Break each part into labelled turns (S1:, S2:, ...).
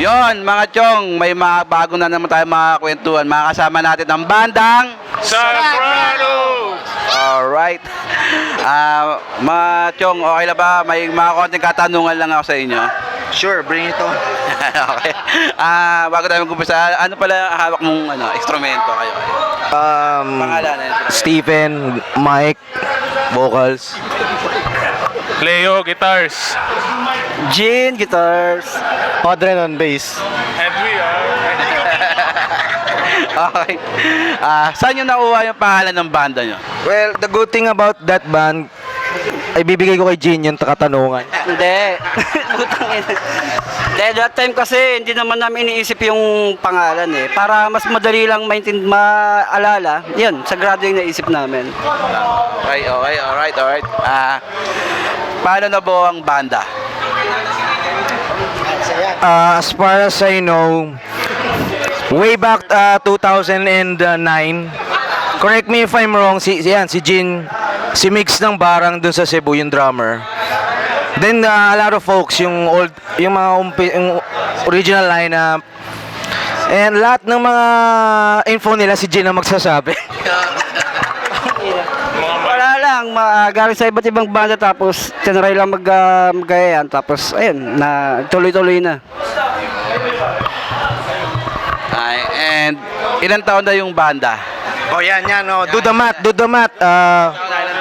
S1: Yon, mga chong, may mga bago na naman tayo mga kwentuhan. Makakasama natin ang bandang
S2: Sagrado!
S1: Alright. Mga chong, okay na ba? May mga konting katanungan lang ako sa inyo.
S3: Sure, bring it on.
S1: Okay. Bago tayo mag-umpisa, ano pala ang hawak mong instrumento kayo? Pangalan na instrumento.
S3: Stephen, Mike, vocals.
S2: Leo, guitars.
S3: Gene, guitars. Audrey on bass.
S2: And we are...
S1: Okay. Saan nyo nakuha yung pangalan ng banda nyo?
S3: Well, the good thing about that band, ay bibigay ko kay Gene yung katanungan.
S4: Hindi. Putang ina. Hindi, that time kasi hindi naman namin iniisip yung pangalan eh. Para mas madali lang maalala. Yan, Sagrado yung naisip namin.
S1: Okay, alright. Paano na po ang banda?
S3: As far as I know, way back 2009, correct me if I'm wrong, si Gene, si Mix ng Barang dun sa Cebu, yung drummer. Then a lot of folks, yung yung original lineup. And lahat ng mga info nila si Gene ang magsasabi.
S4: Wala lang, galing sa iba't ibang banda tapos tinry lang magayan tapos ayun, na tuloy-tuloy na.
S1: And ilang taon na yung banda?
S3: Oh, yan, oh. Do the math.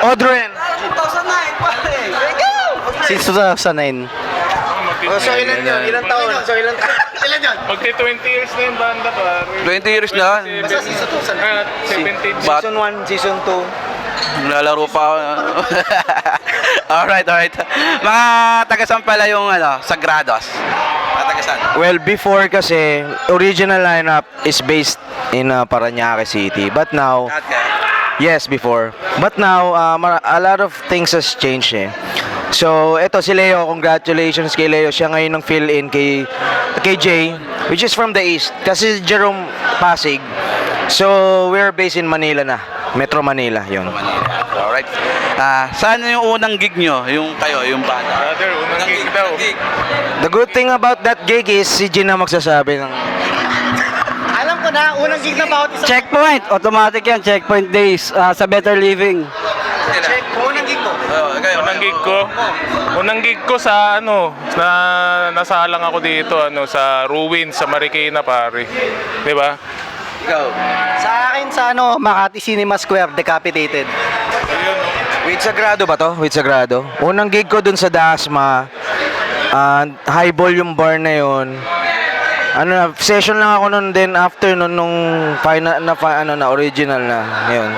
S3: Audrey.
S4: 2009 pare.
S3: Since 2009. So ilan yun? Ilang taon? Ilan yun?
S2: Magti 20 years na yung banda, pare.
S1: 20 years na?
S2: 17.
S1: But,
S3: Season 1, Season 2.
S1: Lalaro pa ako. Alright. Mga tagasan pala yung Sagrados. Mga tagasan.
S3: Well, before kasi, original lineup is based in Parañaque City. But now, yes, before. But now, a lot of things has changed eh. So, eto si Leo, congratulations kay Leo. Siya ngayon ang fill-in kay Jay, which is from the East. Kasi Jerome Pasig. So, we're based in Manila na. Metro Manila, yun.
S1: Alright. Saan yung unang gig nyo? Yung kayo, yung banda?
S2: Brother, unang gig daw.
S3: The good thing about that gig is si Gina magsasabi ng...
S5: Alam ko na, unang gig na bawat isa.
S4: Checkpoint, automatic yan, Checkpoint Days sa Better Living.
S5: Check, unang gig mo.
S2: Unang gig ko sa nasalang ako dito, sa Ruin, sa Marikina, pare. Di ba?
S1: Ikaw.
S5: Sa akin sa Makati Cinema Square, Decapitated.
S3: With Sagrado ba to? With Sagrado? Unang gig ko dun sa Dasma. Highball yung bar na yun. Session lang ako nun din after nun nung final na original na. Yun.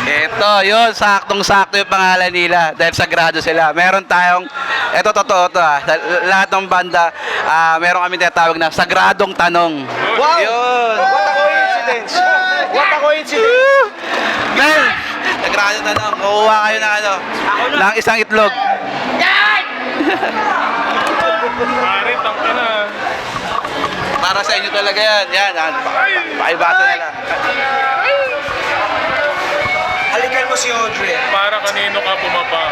S1: Ito, yun, saktong-sakto yung pangalan nila dahil Sagrado sila. Meron tayong, ito totoo to lahat ng banda, meron kami tinatawag na Sagradong Tanong.
S5: Wow!
S1: Yun!
S5: What a coincidence! What a coincidence!
S1: Men, Sagradong Tanong, kukuha kayo ng isang itlog.
S2: Pare, tangka na.
S1: Para sa inyo talaga yan. Pakibasa na lang.
S3: Halikan mo si Audrey.
S2: Para kanino ka pumapa.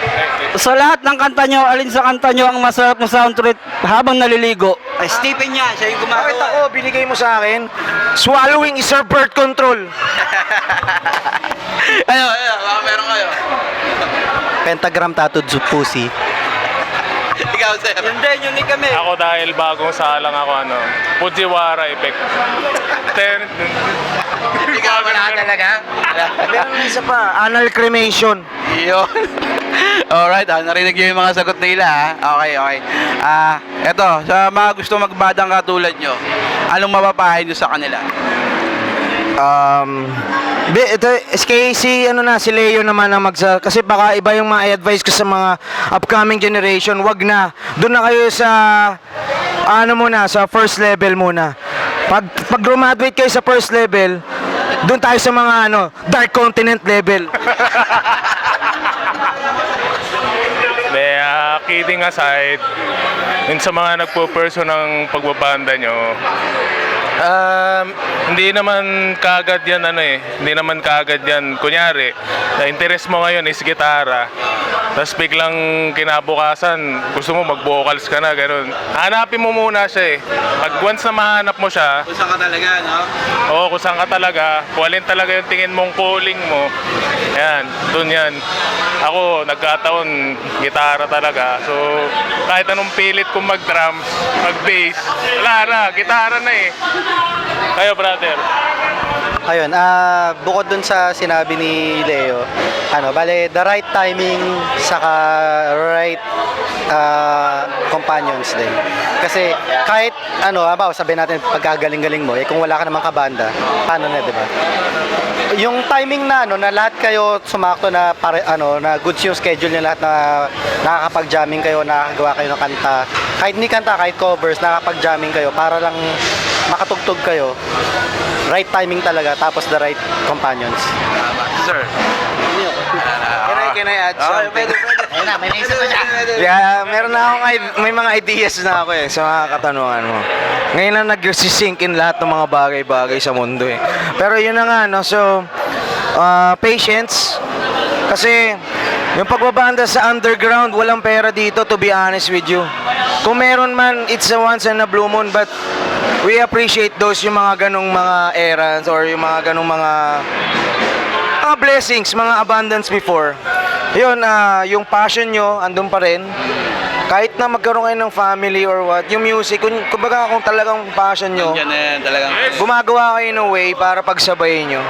S4: Sa lahat ng kanta nyo, alin sa kanta nyo ang masarap na sound trip habang naliligo? Ay, Stephen yan, siya yung
S3: Bakit
S4: gumagawa.
S3: ako, binigay mo sa akin? Swallowing is our birth control.
S1: Ayun, baka meron kayo.
S5: Pentagram tattooed pussy.
S1: Ikaw, sir.
S4: Yun din, unique kami.
S2: Ako dahil bagong salang ako, Fujiwara effect.
S1: Ikaw, wala talaga.
S3: Meron na isa pa, anal cremation.
S1: Yun. Alright, narinig nyo yung mga sagot nila. Okay. Eto, sa mga gusto magbadang katulad nyo, anong mapapahay nyo sa kanila?
S3: Ito, SK, si Leo naman ang kasi baka iba yung mga advice ko sa mga upcoming generation, wag na. Doon na kayo sa sa first level muna. Pag graduate kayo sa first level, doon tayo sa mga Dark Continent level.
S2: Kidding aside, yun sa mga nagpo-perso ng pagbabanda nyo, hindi naman kaagad yan Hindi naman kaagad yan. Kunyari, na interest mo ngayon is gitara. Tapos biglang kinabukasan, gusto mo mag-vocals ka na, ganun. Hanapin mo muna siya eh. Pag once na mahanap mo siya,
S1: Kung saan ka talaga, no?
S2: oo, kung saan ka talaga, kung alin talaga yung tingin mong calling mo, yan, dun yan. Ako, nagkataon, gitara talaga. So, kahit anong pilit kong mag-drums, mag-bass, wala na, gitara na eh. Kayo, brother.
S5: Ayun, bukod dun sa sinabi ni Leo, bale, the right timing, saka right companions din. Kasi kahit, halimbawa, sabihin natin, pagkagaling-galing mo, kung wala ka namang kabanda, paano na, di ba? Yung timing na, na lahat kayo sumakto na, na goods yung schedule niyo lahat na nakakapag-jamming kayo, nakakagawa kayo ng kanta. Kahit hindi kanta, kahit covers, nakakapag-jamming kayo para lang makatugtog kayo. Right timing talaga, tapos the right companions.
S1: Sir.
S3: Can I add something?
S1: Pwede.
S5: Ayun na, may naisip na siya.
S3: Yeah, meron na akong may mga ideas na ako sa mga katanungan mo. Ngayon na nag-sink in lahat ng mga bagay-bagay sa mundo eh. Pero yun na nga, no? So, patience. Kasi, yung pagbabanda sa underground, walang pera dito, to be honest with you. Kung meron man, it's a once in a blue moon, but we appreciate those yung mga ganong mga errands or yung mga ganong mga blessings, mga abundance before. Yun, yung passion nyo, andun pa rin. Kahit na magkaroon kayo ng family or what, yung music, kumbaga kung talagang passion nyo,
S1: Yan na yan, talagang.
S3: gumagawa kayo ng way para pagsabayin nyo.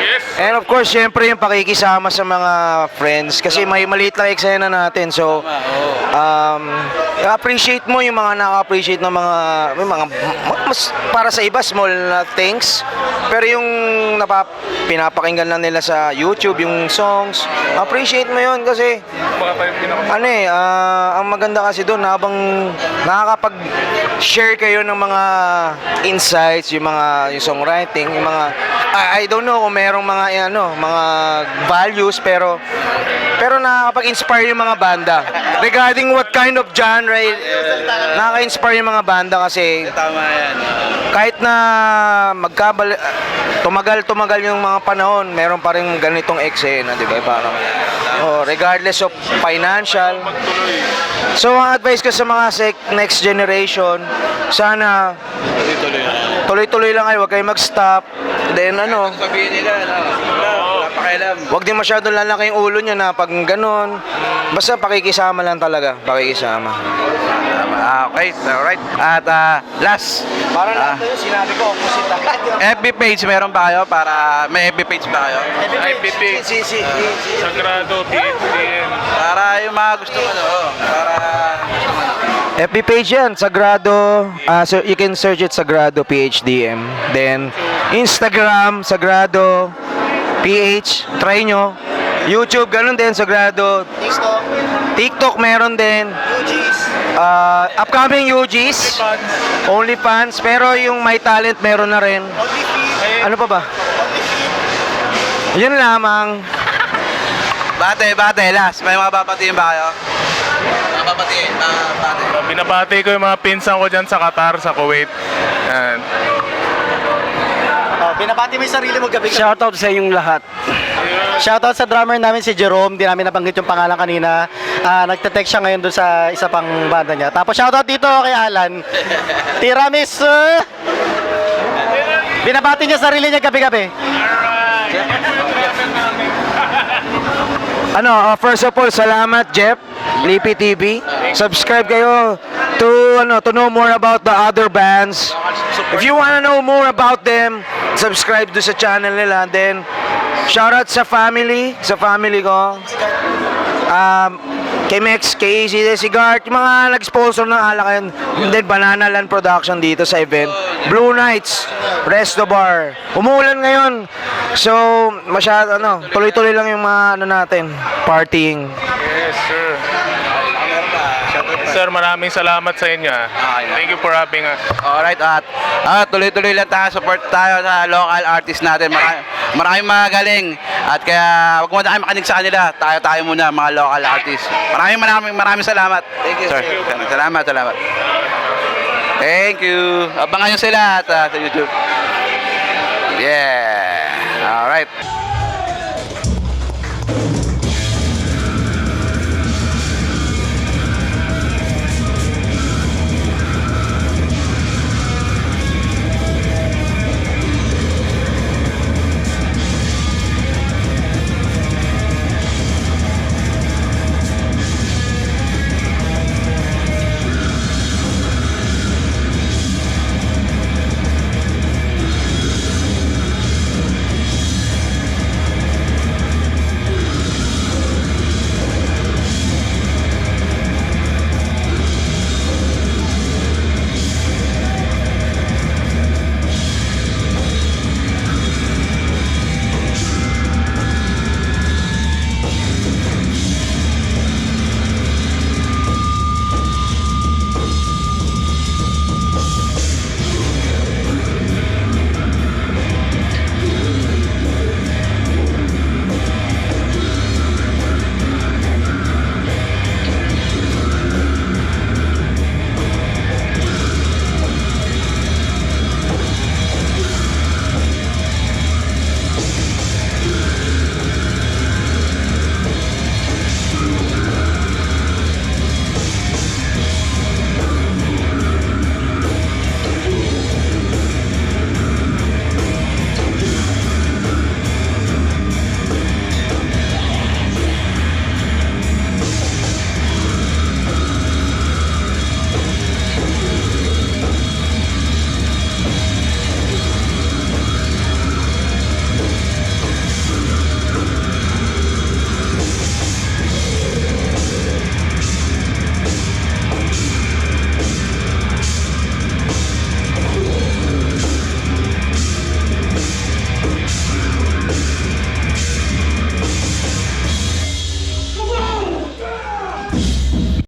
S2: Yes.
S3: And of course, syempre yung pakikisama sa mga friends kasi may maliit lang eksena natin. So, appreciate mo yung mga naka-appreciate ng may mga mas para sa iba small na things. Pero yung pinapakinggan lang nila sa YouTube, yung songs, appreciate mo yun kasi
S2: Baka tayo pinaka-
S3: ang maganda kasi doon habang nakakapag-share kayo ng mga insights, yung songwriting, yung mga I don't know kung merong mga mga values pero nakakapag-inspire yung mga banda. Regarding what kind of genre, nakaka-inspire yung mga banda kasi
S1: Tama yan.
S3: kahit na tumagal yung mga panahon, meron pa rin ganitong eksena, di ba? Parang, regardless of financial. So, ang advice ko sa mga next generation, sana tuloy-tuloy lang kayo, huwag kayo mag-stop. Then,
S1: Sabihin nila, wala pakialam.
S3: huwag din masyadong lalaki yung ulo nyo na pag ganun. Basta pakikisama lang talaga, pakikisama.
S1: Okay, alright. At last,
S3: Parang lahat na yun, sinabi ko, opposite agad.
S1: FB page meron ba kayo? May FB page ba kayo?
S2: IPP, Sagrado, TNTN.
S1: Para yung mga gusto
S3: FB page yan, Sagrado. So you can search it Sagrado PHDM. Then Instagram Sagrado PH. Try nyo. YouTube ganun din Sagrado. TikTok meron din. Upcoming UGs. OnlyFans. Pero yung My Talent meron na rin. Ano pa ba? Yun lamang.
S1: Bate, last. May mga babatiin ba kayo? Mga babatiin, bate.
S2: Binabati ko yung mga pinsan ko dyan sa Qatar, sa Kuwait. Yan.
S5: Binabati mo yung sarili mo gabi.
S4: Shoutout sa inyong lahat.
S5: Shoutout sa drummer namin si Jerome, di namin nabanggit yung pangalan kanina. Nagte-text siya ngayon doon sa isa pang banda niya. Tapos shoutout dito kay Alan. Tiramisu! Binabati niya sarili niya gabi-gabi.
S3: First of all, salamat Jeff, Lippy TV. Subscribe kayo to know more about the other bands. If you wanna know more about them, subscribe do sa channel nila. Then, shoutout sa family ko. Kay Mex, kay Easy Sigart, yung mga nag-sponsor ng alak yun. And then, Banana Land Production dito sa event. Blue Nights, Resto Bar. Umuulan ngayon. So, tuloy-tuloy lang yung mga natin, partying.
S2: Yes, sir. Sir, maraming salamat sa inyo. Thank you for having us.
S1: Alright, at tuloy-tuloy lang tayo, support tayo sa local artist natin. Maraming magaling. At kaya, wag mo na kayo makinig sa kanila. Tayo muna, mga local artist. Maraming salamat. Thank you, sir. Salamat. Thank you. Abangan nyo sila at sa YouTube. Yeah. Alright.